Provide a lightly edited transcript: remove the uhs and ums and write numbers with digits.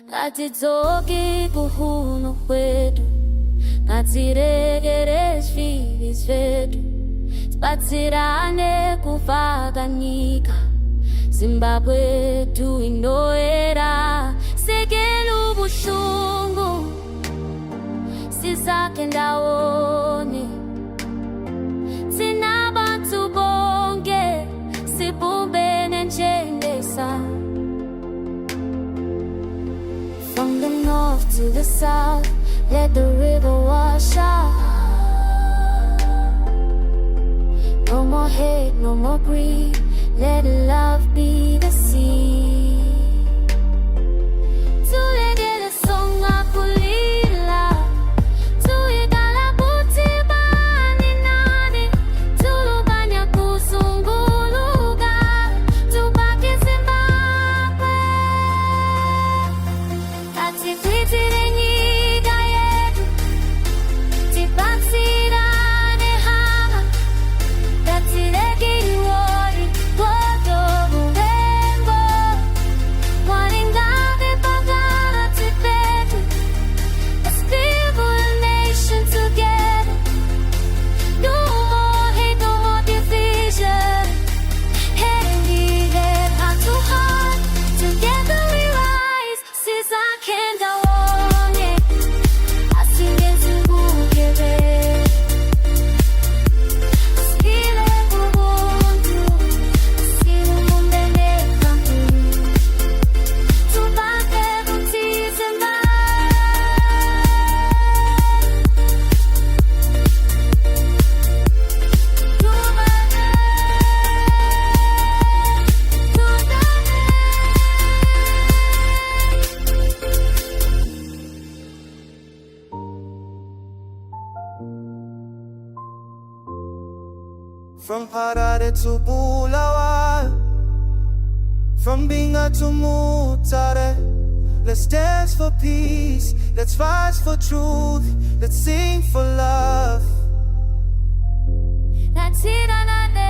Ngatidzokei kuhunhu hwedu, Ngatiregererei zvivi zvedu, Tibatsirane kuvaka Nyika, Zimbabwe du inoyera. Siyekele ubuhlungu, sizakhe ndawonye. Thina bantu bonke, sibumbene njenge. From the north to the south, let the river wash out. No more hate, no more greed, let love be the sea. Tulekele sonka kulila, Tuikala bani nani, tulubanya kusunguluka, Tubake Zimbabwe. Ngatikwidzire Nyika yedu, Tibatsirane hama, Ngatiregererei Let's build a nation together. No more hate, no more division. Hand in hand, heart to heart, together we rise. Sizakhe ndawonye, asinge zibukele. Sile kuhunhu, sibumbene bantu. Tubake Zimbabwe. From Harare to Bulawayo, from Binga to Mutare, let's dance for peace, let's fight for truth, let's sing for love. Ngatidzokei.